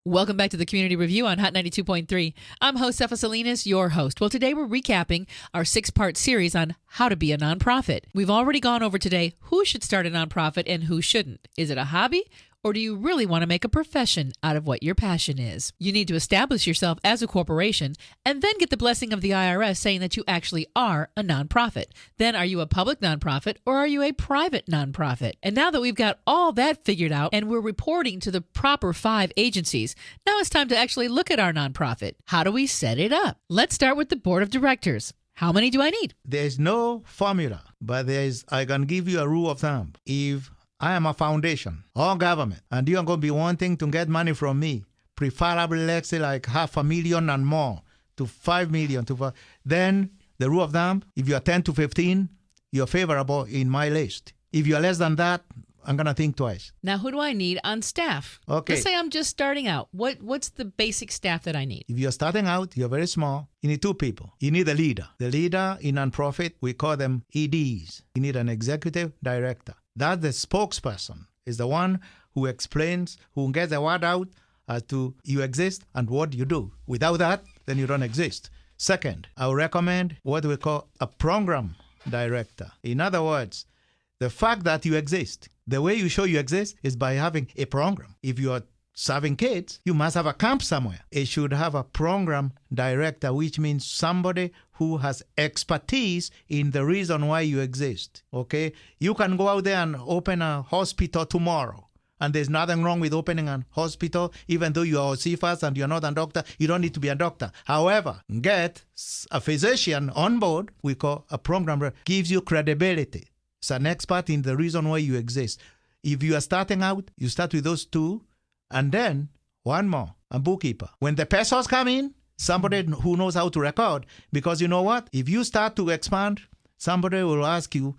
Welcome back to the Community Review on Hot 92.3. I'm Josefa Salinas, your host. Well, today we're recapping our 6-part series on how to be a nonprofit. We've already gone over today who should start a nonprofit and who shouldn't. Is it a hobby? Or do you really want to make a profession out of what your passion is? You need to establish yourself as a corporation and then get the blessing of the IRS saying that you actually are a nonprofit. Then are you a public nonprofit or are you a private nonprofit? And now that we've got all that figured out and we're reporting to the proper 5 agencies, now it's time to actually look at our nonprofit. How do we set it up? Let's start with the board of directors. How many do I need? There's no formula, but I can give you a rule of thumb. If I am a foundation or government, and you are going to be wanting to get money from me, preferably, let's say, like $500,000 and more to $5 million. Then the rule of thumb, if you are 10 to 15, you're favorable in my list. If you're less than that, I'm going to think twice. Now, who do I need on staff? Okay. Let's say I'm just starting out. What's the basic staff that I need? If you're starting out, you're very small, you need 2 people. You need a leader. The leader in nonprofit, we call them EDs. You need an executive director. That's the spokesperson, is the one who explains, who gets the word out as to you exist and what you do. Without that, then you don't exist. Second, I would recommend what we call a program director. In other words, the fact that you exist, the way you show you exist is by having a program. If you are serving kids, you must have a camp somewhere. It should have a program director, which means somebody who has expertise in the reason why you exist. Okay? You can go out there and open a hospital tomorrow. And there's nothing wrong with opening a hospital, even though you are Josefa and you're not a doctor. You don't need to be a doctor. However, get a physician on board, we call a program director, gives you credibility. It's an expert in the reason why you exist. If you are starting out, you start with those 2. And then, one more, a bookkeeper. When the pesos come in, somebody who knows how to record. Because you know what? If you start to expand, somebody will ask you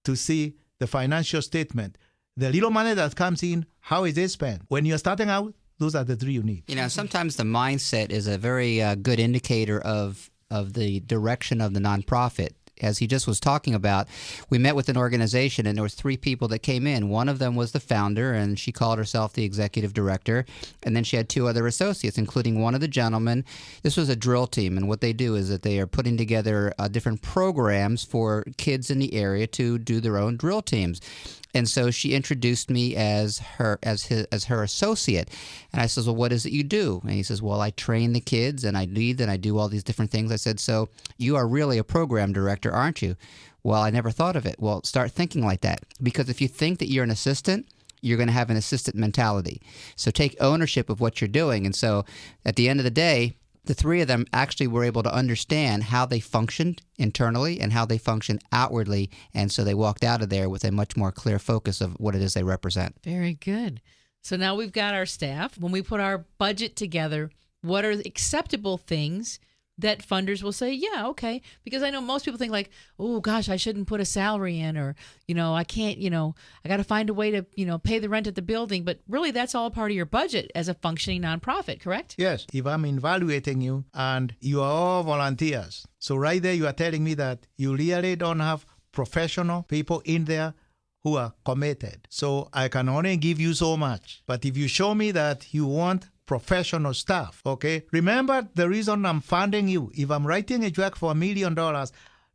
to see the financial statement. The little money that comes in, how is it spent? When you're starting out, those are the 3 you need. You know, sometimes the mindset is a very good indicator of the direction of the nonprofit. As he just was talking about, we met with an organization and there was 3 people that came in. One of them was the founder and she called herself the executive director. And then she had 2 other associates, including one of the gentlemen. This was a drill team, and what they do is that they are putting together different programs for kids in the area to do their own drill teams. And so she introduced me as her associate. And I says, well, what is it you do? And he says, well, I train the kids and I lead and I do all these different things. I said, so you are really a program director, aren't you? Well, I never thought of it. Well, start thinking like that. Because if you think that you're an assistant, you're going to have an assistant mentality. So take ownership of what you're doing. And so at the end of the day, the 3 of them actually were able to understand how they functioned internally and how they functioned outwardly. And so they walked out of there with a much more clear focus of what it is they represent. Very good. So now we've got our staff. When we put our budget together, what are the acceptable things that funders will say, yeah, okay? Because I know most people think like, oh, gosh, I shouldn't put a salary in, or, I can't, I got to find a way to, pay the rent at the building. But really, that's all part of your budget as a functioning nonprofit, correct? Yes. If I'm evaluating you and you are all volunteers, so right there you are telling me that you really don't have professional people in there who are committed. So I can only give you so much. But if you show me that you want professional staff, okay? Remember the reason I'm funding you. If I'm writing a check for $1 million,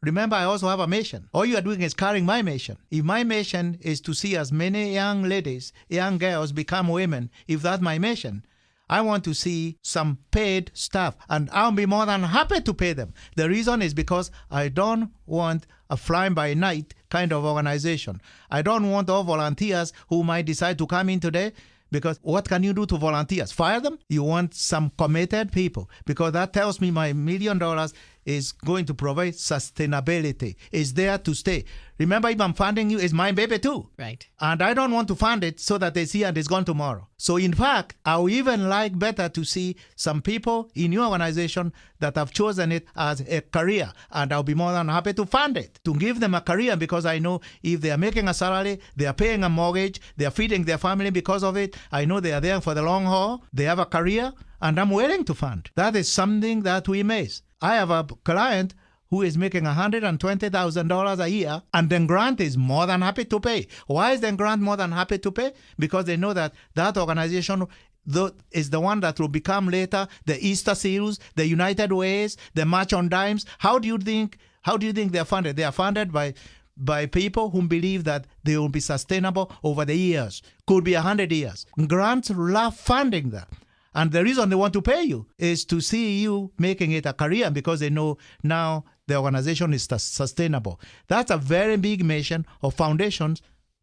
remember I also have a mission. All you are doing is carrying my mission. If my mission is to see as many young ladies, young girls become women, if that's my mission, I want to see some paid staff, and I'll be more than happy to pay them. The reason is because I don't want a fly-by-night kind of organization. I don't want all volunteers who might decide to come in today. Because what can you do to volunteers? Fire them? You want some committed people. Because that tells me my $1 million is going to provide sustainability. It's there to stay. Remember, if I'm funding you, it's my baby too. Right. And I don't want to fund it so that they see and it's gone tomorrow. So in fact, I would even like better to see some people in your organization that have chosen it as a career. And I'll be more than happy to fund it, to give them a career, because I know if they are making a salary, they are paying a mortgage, they are feeding their family because of it. I know they are there for the long haul. They have a career, and I'm willing to fund. That is something that we miss. I have a client who is making $120,000 a year, and then Grant is more than happy to pay. Why is then Grant more than happy to pay? Because they know that that organization is the one that will become later the Easter Seals, the United Ways, the March on Dimes. How do you think they are funded? They are funded by people who believe that they will be sustainable over the years. Could be 100 years. Grants love funding that. And the reason they want to pay you is to see you making it a career, because they know now the organization is sustainable. That's a very big mission of foundations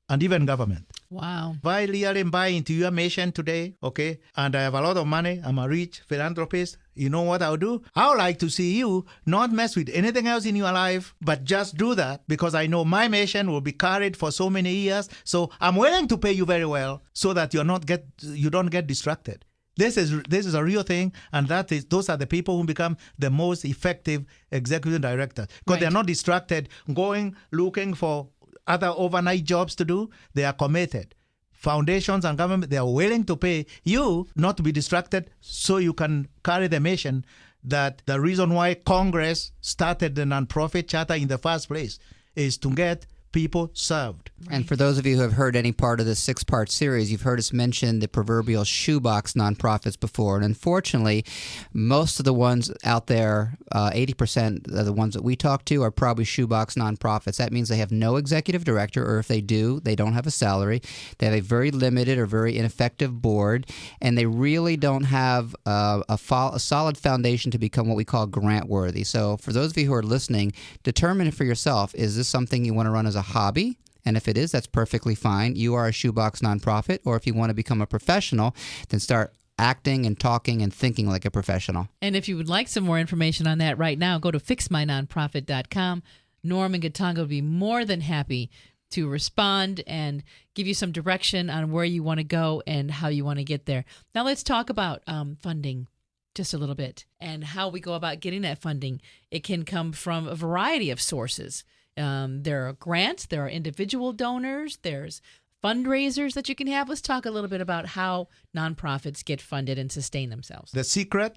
and even government. Wow. If I really buy into your mission today, okay, and I have a lot of money, I'm a rich philanthropist, you know what I'll do? I would like to see you not mess with anything else in your life, but just do that, because I know my mission will be carried for so many years. So I'm willing to pay you very well so that you don't get distracted. This is a real thing, and those are the people who become the most effective executive directors, because they're not distracted going looking for other overnight jobs to do. They are committed. Foundations and government, they are willing to pay you not to be distracted, so you can carry the mission. That the reason why Congress started the nonprofit charter in the first place is to get people served. And for those of you who have heard any part of this 6-part series, you've heard us mention the proverbial shoebox nonprofits before. And unfortunately, most of the ones out there, 80% of the ones that we talk to are probably shoebox nonprofits. That means they have no executive director, or if they do, they don't have a salary. They have a very limited or very ineffective board, and they really don't have a solid foundation to become what we call grant worthy. So for those of you who are listening, determine for yourself, is this something you want to run as a hobby? And if it is, that's perfectly fine. You are a shoebox nonprofit. Or if you want to become a professional, then start acting and talking and thinking like a professional. And if you would like some more information on that right now, go to fixmynonprofit.com. Norm and Gatonga would be more than happy to respond and give you some direction on where you want to go and how you want to get there. Now let's talk about funding just a little bit and how we go about getting that funding. It can come from a variety of sources. There are grants, there are individual donors, there's fundraisers that you can have. Let's talk a little bit about how nonprofits get funded and sustain themselves. The secret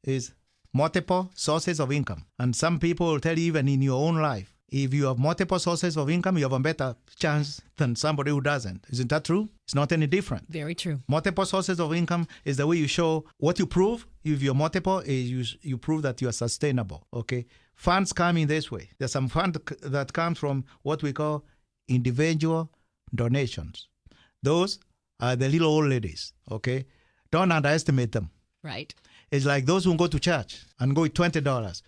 is multiple sources of income. And some people will tell you, even in your own life, if you have multiple sources of income, you have a better chance than somebody who doesn't. Isn't that true? It's not any different. Very true. Multiple sources of income is the way you show what you prove. If you're multiple, is you prove that you are sustainable. Okay. Funds come in this way. There's some fund that comes from what we call individual donations. Those are the little old ladies. Okay. Don't underestimate them. Right. It's like those who go to church and go with $20.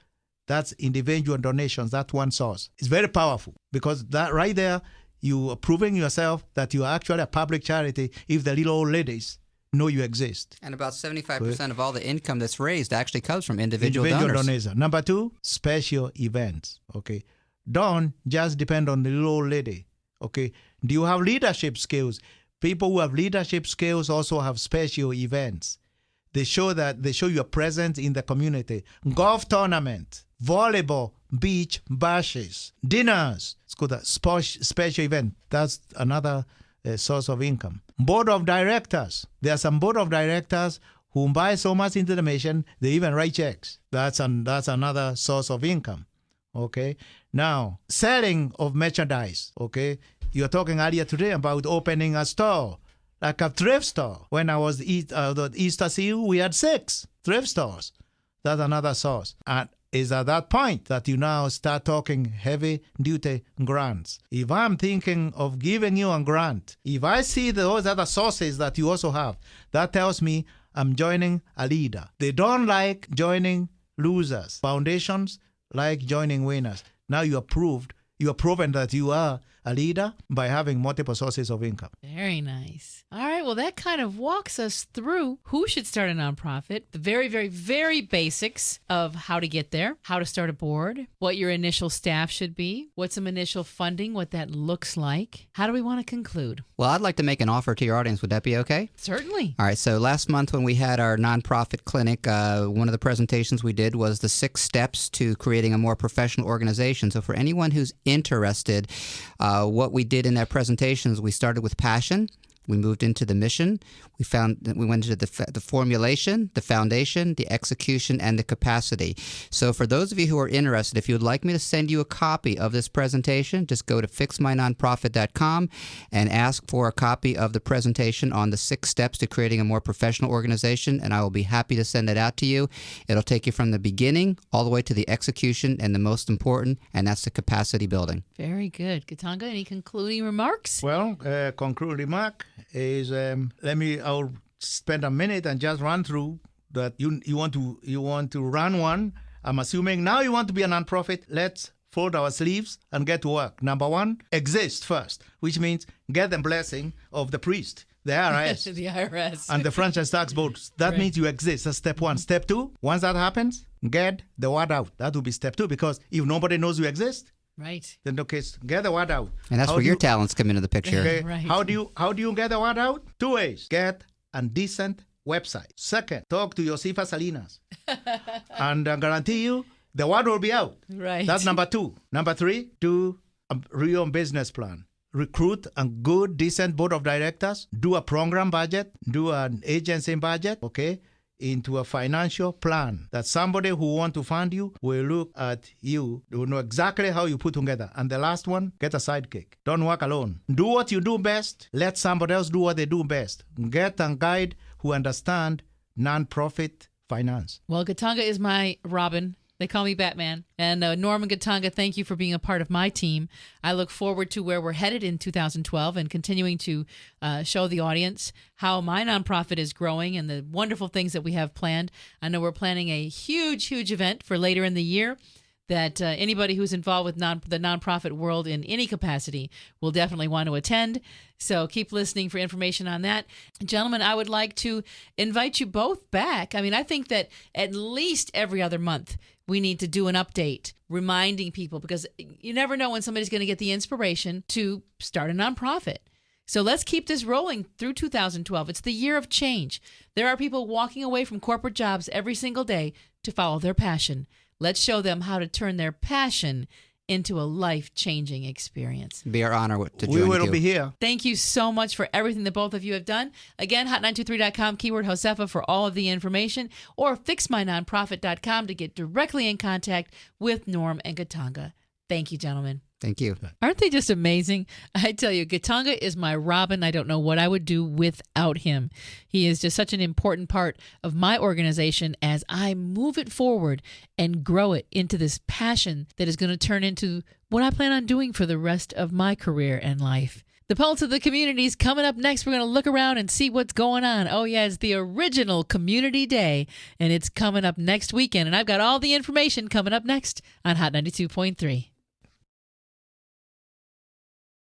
That's individual donations. That's one source. It's very powerful, because that right there, you are proving yourself that you are actually a public charity if the little old ladies know you exist. And about 75% of all the income that's raised actually comes from individual donors. Donation. Number 2, special events. Okay. Don't just depend on the little old lady. Okay. Do you have leadership skills? People who have leadership skills also have special events. They show your presence in the community. Golf tournament, volleyball, beach bashes, dinners. It's called a special event. That's another source of income. Board of directors. There are some board of directors who buy so much into the mission, they even write checks. That's another source of income. Okay. Now, selling of merchandise. Okay. You were talking earlier today about opening a store, like a thrift store. When I was the Easter Seal, we had 6 thrift stores. That's another source. And it's at that point that you now start talking heavy-duty grants. If I'm thinking of giving you a grant, if I see those other sources that you also have, that tells me I'm joining a leader. They don't like joining losers. Foundations like joining winners. Now you are proven that you are a leader by having multiple sources of income. Very nice. All right. Well, that kind of walks us through who should start a nonprofit, the very, very, very basics of how to get there, how to start a board, what your initial staff should be, what some initial funding, what that looks like. How do we want to conclude? Well, I'd like to make an offer to your audience. Would that be okay? Certainly. All right. So last month when we had our nonprofit clinic, one of the presentations we did was the 6 steps to creating a more professional organization. So for anyone who's interested, what we did in that presentation is we started with passion. We moved into the mission. We went into the formulation, the foundation, the execution, and the capacity. So for those of you who are interested, if you would like me to send you a copy of this presentation, just go to fixmynonprofit.com and ask for a copy of the presentation on the 6 steps to creating a more professional organization, and I will be happy to send it out to you. It'll take you from the beginning all the way to the execution and the most important, and that's the capacity building. Very good. Katanga, any concluding remarks? Well, concluding remark is I'll spend a minute and just run through that. You want to run one. I'm assuming now you want to be a nonprofit. Let's fold our sleeves and get to work. Number 1, exist first, which means get the blessing of the priest, the IRS, The IRS. and the franchise tax boards. That Right. means you exist. That's step 1. Step 2, once that happens, get the word out. That will be step 2, because if nobody knows you exist, Right. then okay, get the word out. And that's How where do your you- talents come into the picture. Okay. Right. How do you get the word out? 2 ways. Get a decent website. Second, talk to Josefa Salinas. And I guarantee you, the word will be out. Right. That's number 2. Number 3, do a real business plan. Recruit a good, decent board of directors. Do a program budget. Do an agency budget. Okay. Into a financial plan that somebody who want to fund you will look at you. They will know exactly how you put together. And the last one, get a sidekick. Don't work alone. Do what you do best. Let somebody else do what they do best. Get a guide who understand nonprofit finance. Well, Katanga is my Robin. They call me Batman. And Norman Katanga, thank you for being a part of my team. I look forward to where we're headed in 2012 and continuing to show the audience how my nonprofit is growing and the wonderful things that we have planned. I know we're planning a huge event for later in the year that anybody who's involved with the nonprofit world in any capacity will definitely want to attend. So keep listening for information on that. Gentlemen, I would like to invite you both back. I mean, I think that at least every other month we need to do an update reminding people, because you never know when somebody's going to get the inspiration to start a nonprofit. So let's keep this rolling through 2012. It's the year of change. There are people walking away from corporate jobs every single day to follow their passion. Let's show them how to turn their passion into a life-changing experience. It'd be our honor to join We you. will be here. Thank you so much for everything that both of you have done. Again, hot923.com, keyword Josefa for all of the information, or fixmynonprofit.com to get directly in contact with Norm and Katanga. Thank you, gentlemen. Thank you. Aren't they just amazing? I tell you, Katanga is my Robin. I don't know what I would do without him. He is just such an important part of my organization as I move it forward and grow it into this passion that is going to turn into what I plan on doing for the rest of my career and life. The Pulse of the Community is coming up next. We're going to look around and see what's going on. Oh, yeah, it's the original Community Day, and it's coming up next weekend. And I've got all the information coming up next on Hot 92.3.